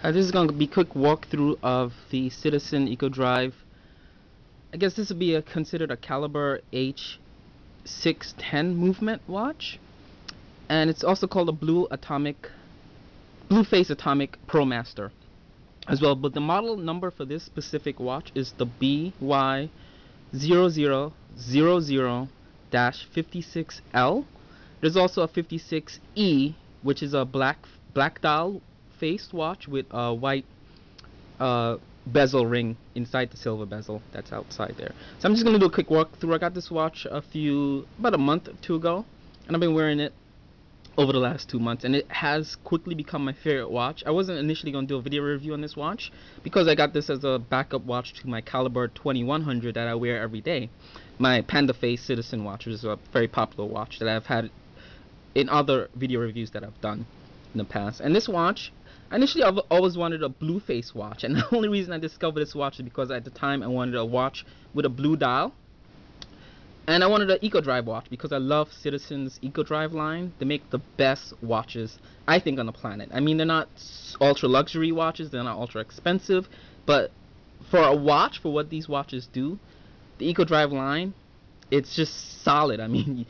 This is going to be a quick walkthrough of the Citizen EcoDrive. I guess this would be considered a caliber H610 movement watch, and it's also called a Blue Face Atomic Pro Master as well. But the model number for this specific watch is the BY0000-56L. There's also a 56E, which is a black dial faced watch with a white bezel ring inside the silver bezel that's outside there. So I'm just gonna do a quick walkthrough. I got this watch about a month or two ago, and I've been wearing it over the last 2 months, and it has quickly become my favorite watch. I wasn't initially gonna do a video review on this watch because I got this as a backup watch to my Caliber 2100 that I wear every day, my Panda Face Citizen watch, which is a very popular watch that I've had in other video reviews that I've done in the past. And this watch, initially I've always wanted a blue face watch, and the only reason I discovered this watch is because at the time I wanted a watch with a blue dial, and I wanted an EcoDrive watch because I love Citizen's EcoDrive line. They make the best watches, I think, on the planet. I mean, they're not ultra luxury watches, they're not ultra expensive, but for a watch, for what these watches do, the EcoDrive line, it's just solid. I mean,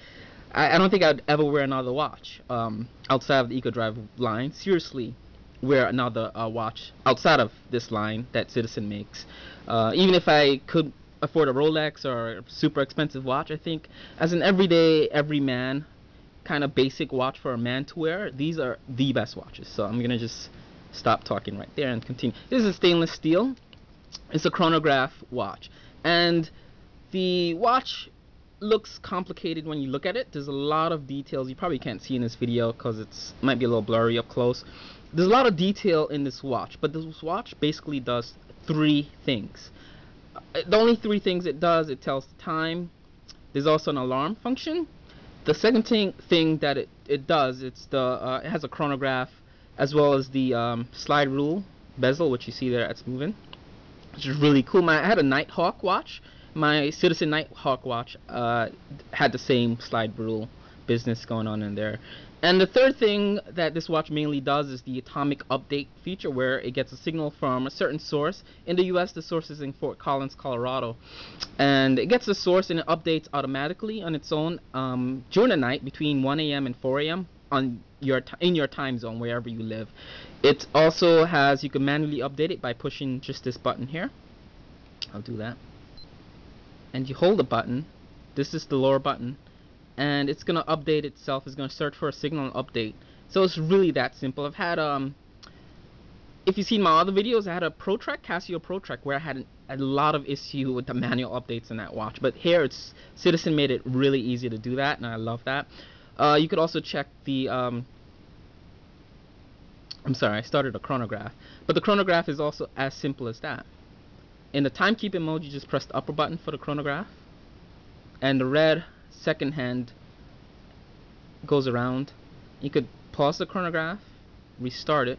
I don't think I'd ever wear another watch outside of the EcoDrive line. Seriously, wear another watch outside of this line that Citizen makes. Even if I could afford a Rolex or a super expensive watch, I think as an everyman kind of basic watch for a man to wear, these are the best watches. So I'm gonna just stop talking right there and continue. This is stainless steel. It's a chronograph watch, and the watch looks complicated when you look at it. There's a lot of details you probably can't see in this video because it might be a little blurry up close. There's a lot of detail in this watch, but this watch basically does three things. The only three things it does: it tells the time. There's also an alarm function. The second thing that it does, it has a chronograph as well as the slide rule bezel, which you see there, it's moving, which is really cool. I had a Nighthawk watch. My Citizen Nighthawk watch had the same slide rule business going on in there. And the third thing that this watch mainly does is the atomic update feature, where it gets a signal from a certain source. In the US, the source is in Fort Collins, Colorado, and it gets the source and it updates automatically on its own during the night between 1 a.m. and 4 a.m. in your time zone, wherever you live. It also has, you can manually update it by pushing just this button here. I'll do that. And you hold the button. This is the lower button, and it's gonna update itself. It's gonna search for a signal and update. So it's really that simple. I've had if you've seen my other videos, I had a Casio ProTrack, where I had a lot of issue with the manual updates in that watch. But here, Citizen made it really easy to do that, and I love that. You could also check the I'm sorry, I started a chronograph, but the chronograph is also as simple as that. In the timekeeping mode, you just press the upper button for the chronograph, and the red second hand goes around. You could pause the chronograph, restart it,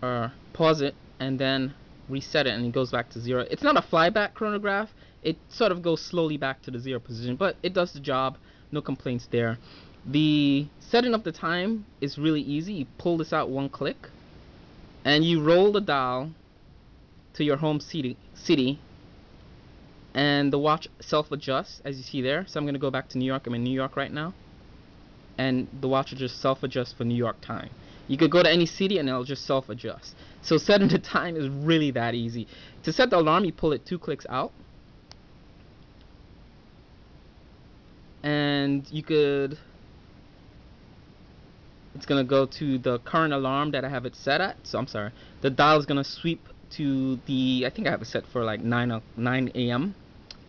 or pause it and then reset it, and it goes back to 0. It's not a flyback chronograph. It sort of goes slowly back to the 0 position, but it does the job. No complaints there. The setting of the time is really easy. You pull this out one click, and you roll the dial to your home city, and the watch self-adjusts, as you see there. So I'm going to go back to New York. I'm in New York right now, and the watch will just self-adjust for New York time. You could go to any city and it'll just self-adjust. So setting the time is really that easy. To set the alarm, you pull it 2 clicks out, and you could, it's going to go to the current alarm that I have it set at. So I'm sorry, the dial is going to sweep to the, I think I have it set for like 9 a.m.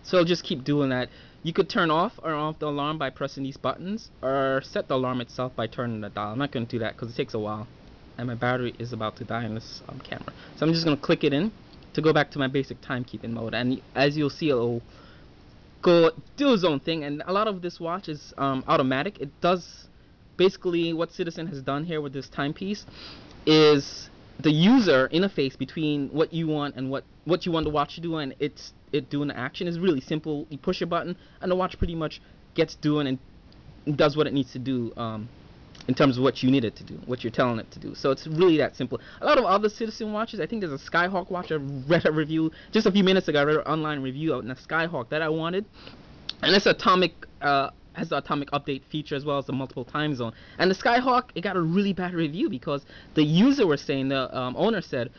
So just keep doing that. You could turn off or off the alarm by pressing these buttons, or set the alarm itself by turning the dial. I'm not going to do that because it takes a while, and my battery is about to die in this camera. So I'm just going to click it in to go back to my basic timekeeping mode, and as you'll see, it'll go do its own thing. And a lot of this watch is automatic. It does basically what Citizen has done here with this timepiece is the user interface between what you want and what you want the watch to do, and it doing the action is really simple. You push a button and the watch pretty much gets doing and does what it needs to do. in terms of what you need it to do, what you're telling it to do. So it's really that simple. A lot of other Citizen watches, I think there's a Skyhawk watch. I read a review just a few minutes ago. I read an online review of a Skyhawk that I wanted, and it's atomic. Has the atomic update feature as well as the multiple time zone. And the Skyhawk, it got a really bad review because the user was saying, the owner said,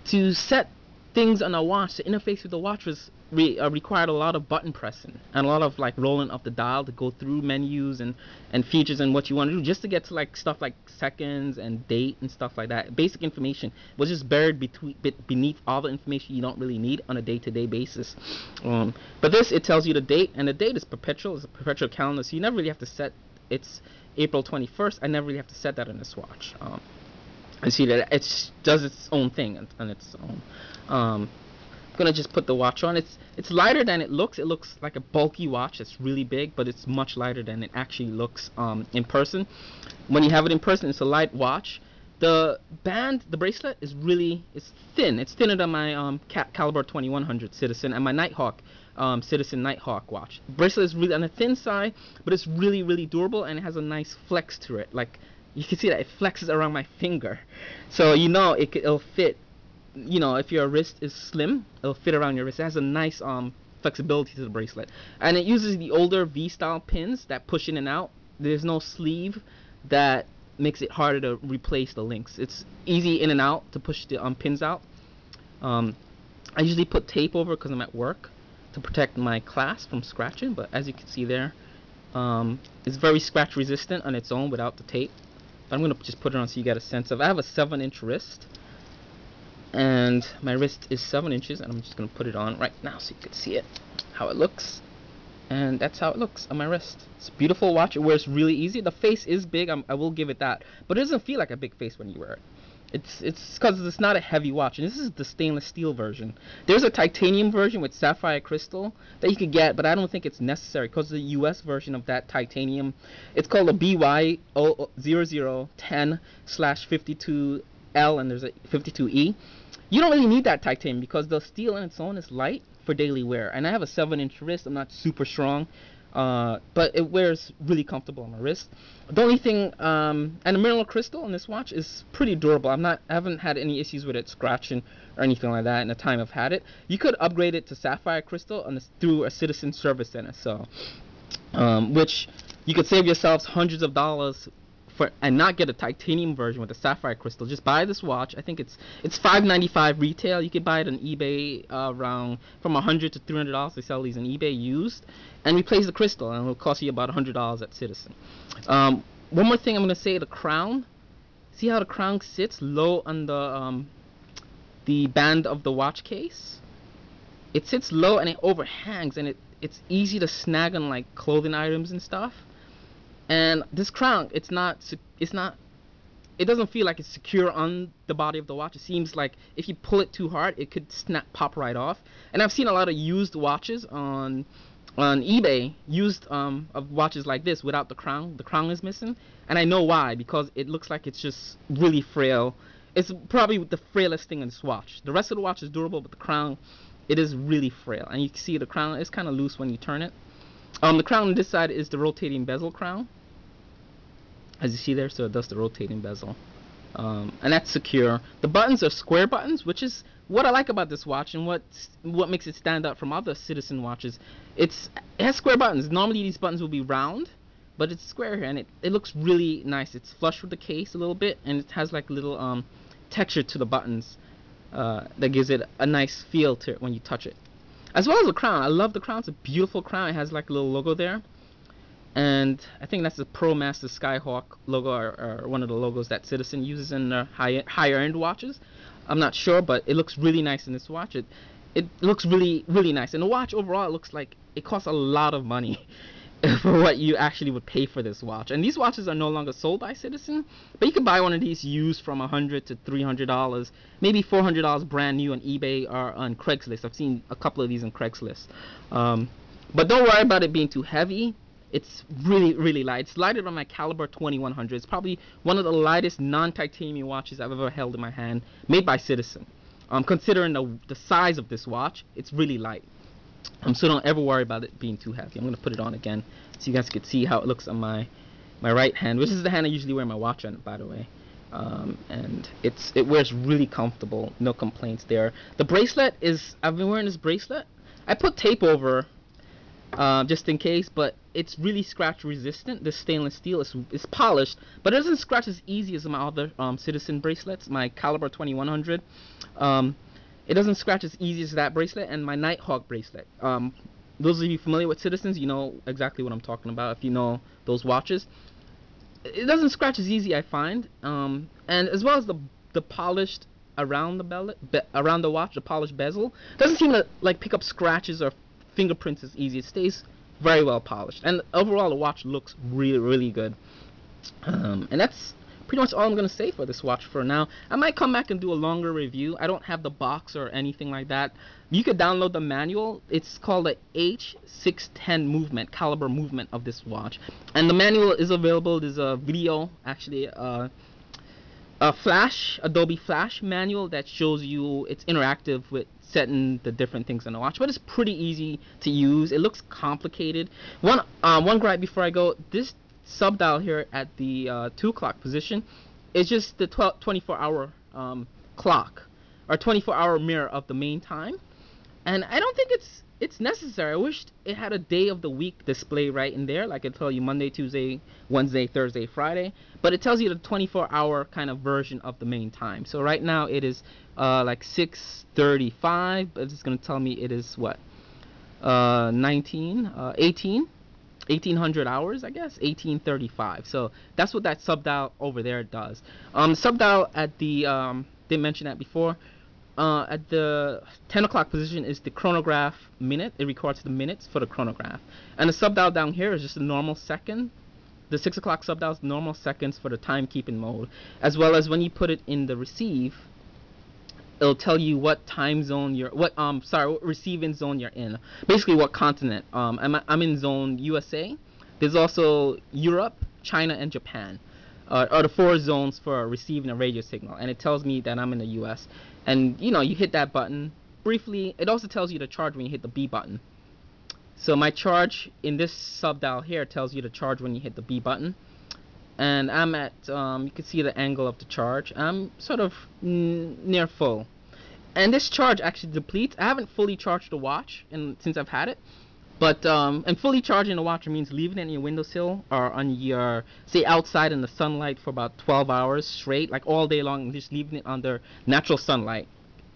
to set things on a watch, to interface with the watch was required a lot of button pressing and a lot of like rolling up the dial to go through menus and features and what you want to do just to get to like stuff like seconds and date and stuff like that. Basic information was just buried beneath all the information you don't really need on a day-to-day basis. But this, it tells you the date, and the date is perpetual. It's a perpetual calendar, so you never really have to set. It's April 21st. I never really have to set that on this watch. I see that it does its own thing on its own. I'm gonna just put the watch on. It's lighter than it looks. It looks like a bulky watch that's really big, but it's much lighter than it actually looks in person. When you have it in person, it's a light watch. The band, the bracelet, is thin. It's thinner than my caliber 2100 Citizen and my Nighthawk Citizen Nighthawk watch. The bracelet is really on the thin side, but it's really durable, and it has a nice flex to it. Like you can see that it flexes around my finger, so you know it'll fit. You know, if your wrist is slim, it'll fit around your wrist. It has a nice flexibility to the bracelet, and it uses the older V-style pins that push in and out. There's no sleeve that makes it harder to replace the links. It's easy in and out to push the pins out. I usually put tape over because I'm at work to protect my clasp from scratching, but as you can see there, it's very scratch resistant on its own without the tape. But I'm going to just put it on so you get a sense of. I have a 7-inch wrist, and my wrist is 7 inches, and I'm just going to put it on right now so you can see it, how it looks. And that's how it looks on my wrist. It's a beautiful watch. It wears really easy. The face is big, I will give it that, but it doesn't feel like a big face when you wear it. It's because it's not a heavy watch, and this is the stainless steel version. There's a titanium version with sapphire crystal that you could get, but I don't think it's necessary because the US version of that titanium, it's called a BY0000-56L, and there's a 52E. You don't really need that titanium because the steel on its own is light for daily wear. And I have a 7-inch wrist. I'm not super strong, but it wears really comfortable on my wrist. The only thing, and the mineral crystal on this watch is pretty durable. I haven't had any issues with it scratching or anything like that in the time I've had it. You could upgrade it to sapphire crystal through a Citizen service center, so which you could save yourselves hundreds of dollars and not get a titanium version with a sapphire crystal. Just buy this watch. I think it's $5.95 retail. You could buy it on eBay around from $100 to $300. They sell these on eBay used, and replace the crystal, and it'll cost you about $100 at Citizen. One more thing I'm gonna say: the crown. See how the crown sits low on the band of the watch case? It sits low and it overhangs, and it's easy to snag on like clothing items and stuff. And this crown, it doesn't feel like it's secure on the body of the watch. It seems like if you pull it too hard, it could pop right off. And I've seen a lot of used watches on eBay, used of watches like this without the crown. The crown is missing, and I know why, because it looks like it's just really frail. It's probably the frailest thing in this watch. The rest of the watch is durable, but the crown, it is really frail. And you can see the crown is kind of loose when you turn it. The crown on this side is the rotating bezel crown, as you see there, so it does the rotating bezel, and that's secure. The buttons are square buttons, which is what I like about this watch, and what makes it stand out from other Citizen watches. It has square buttons. Normally these buttons will be round, but it's square here, and it looks really nice. It's flush with the case a little bit, and it has like a little texture to the buttons that gives it a nice feel to it when you touch it. As well as the crown. I love the crown. It's a beautiful crown. It has like a little logo there. And I think that's the Pro Master Skyhawk logo, or one of the logos that Citizen uses in their higher end watches. I'm not sure, but it looks really nice in this watch. It looks really nice. And the watch overall, it looks like it costs a lot of money for what you actually would pay for this watch. And these watches are no longer sold by Citizen, but you can buy one of these used from $100 to $300, maybe $400 brand new on eBay or on Craigslist. I've seen a couple of these on Craigslist. But don't worry about it being too heavy. It's really light. It's lighter than my caliber 2100. It's probably one of the lightest non-titanium watches I've ever held in my hand, made by Citizen. Considering the size of this watch, it's really light. So don't ever worry about it being too heavy. I'm going to put it on again so you guys can see how it looks on my my right hand, which is the hand I usually wear my watch on, by the way. And it wears really comfortable, no complaints there. The bracelet is, I've been wearing this bracelet. I put tape over just in case, but it's really scratch resistant. This stainless steel is polished, but it doesn't scratch as easy as my other Citizen bracelets, my Caliber 2100. It doesn't scratch as easy as that bracelet, and my Nighthawk bracelet. Those of you familiar with Citizens, you know exactly what I'm talking about if you know those watches. It doesn't scratch as easy, I find, and as well as the polished around the watch, the polished bezel doesn't seem to like pick up scratches or fingerprints as easy. It stays very well polished, and overall the watch looks really good. And that's pretty much all I'm gonna say for this watch for now. I might come back and do a longer review. I don't have the box or anything like that. You could download the manual. It's called the H610 caliber movement of this watch, and the manual is available. There's a video, actually, a Adobe Flash manual that shows you. It's interactive with setting the different things on the watch, but it's pretty easy to use. It looks complicated. One gripe before I go: this sub dial here at the 2 o'clock position is just the 24-hour clock, or 24-hour mirror of the main time, and I don't think it's necessary. I wish it had a day of the week display right in there, like it tell you Monday, Tuesday, Wednesday, Thursday, Friday, but it tells you the 24-hour kind of version of the main time. So right now it is like 6:35, but it's going to tell me it is what, 1800 hours, I guess, 1835. So that's what that sub dial over there does. Sub dial at the didn't mention that before. At the 10 o'clock position is the chronograph minute. It records the minutes for the chronograph. And the sub dial down here is just a normal second. The 6 o'clock sub dial is normal seconds for the timekeeping mode, as well as when you put it in the receive, it'll tell you what time zone what receiving zone you're in. Basically, what continent. I'm in zone USA. There's also Europe, China, and Japan. Are the 4 zones for receiving a radio signal, and it tells me that I'm in the US. And you know, you hit that button briefly. It also tells you to charge when you hit the B button. So my charge in this sub dial here tells you to charge when you hit the B button. And I'm at, you can see the angle of the charge. I'm sort of near full. And this charge actually depletes. I haven't fully charged the watch since I've had it. But, and fully charging the watch means leaving it in your windowsill or on your, say, outside in the sunlight for about 12 hours straight, like all day long, and just leaving it under natural sunlight.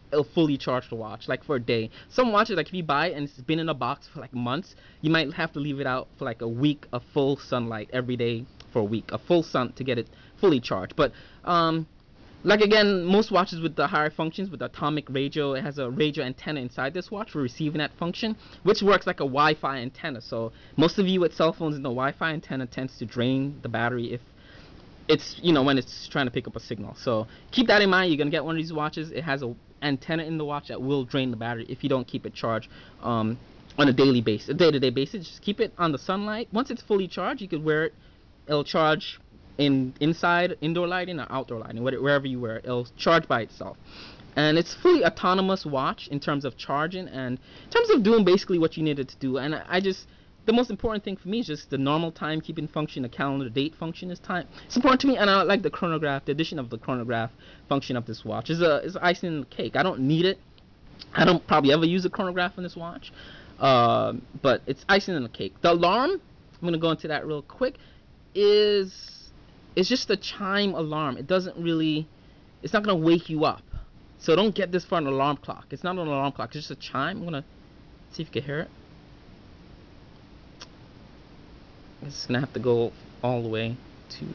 It'll fully charge the watch, like for a day. Some watches, like if you buy it and it's been in a box for like months, you might have to leave it out for like a week of full sunlight every day for a week, a full sun to get it fully charged. But like again, most watches with the higher functions, with the atomic radio, it has a radio antenna inside this watch for receiving that function, which works like a Wi-Fi antenna. So most of you with cell phones, the Wi-Fi antenna tends to drain the battery if it's, you know, when it's trying to pick up a signal. So keep that in mind. You're gonna get one of these watches. It has a antenna in the watch that will drain the battery if you don't keep it charged on a daily basis, a day-to-day basis. Just keep it on the sunlight. Once it's fully charged, you could wear it. It'll charge inside indoor lighting or outdoor lighting, wherever you wear it. It'll charge by itself. And it's fully autonomous watch in terms of charging and in terms of doing basically what you needed to do. And the most important thing for me is just the normal timekeeping function, the calendar date function is time. It's important to me, and I like the chronograph. The addition of the chronograph function of this watch is icing in the cake. I don't need it. I don't probably ever use a chronograph on this watch, but it's icing in the cake. The alarm, I'm gonna go into that real quick, is just a chime alarm. It doesn't really, it's not gonna wake you up. So don't get this for an alarm clock. It's not an alarm clock. It's just a chime. I'm gonna see if you can hear it. It's gonna have to go all the way to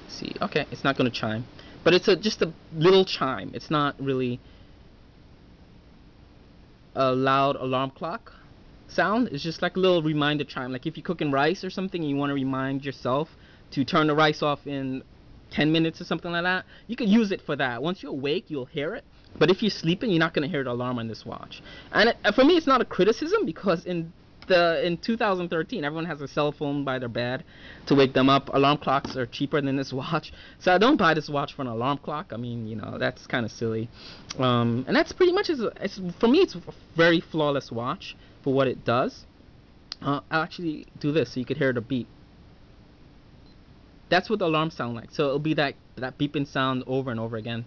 see. Okay, it's not gonna chime, but it's just a little chime. It's not really a loud alarm clock sound. It's just like a little reminder chime. Like if you're cooking rice or something and you want to remind yourself to turn the rice off in 10 minutes or something like that, you could use it for that. Once you're awake, you'll hear it. But if you're sleeping, you're not gonna hear the alarm on this watch. And for me, it's not a criticism, because in 2013, everyone has a cell phone by their bed to wake them up. Alarm clocks are cheaper than this watch, so I don't buy this watch for an alarm clock. I mean, you know, that's kind of silly. And that's pretty much for me. It's a very flawless watch for what it does. I'll actually do this so you could hear the beep. That's what the alarms sound like. So it'll be that beeping sound over and over again.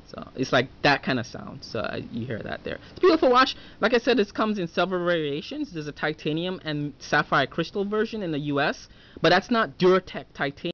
So it's like that kind of sound. So you hear that there. It's a beautiful watch. Like I said, this comes in several variations. There's a titanium and sapphire crystal version in the US, but that's not Duratec titanium.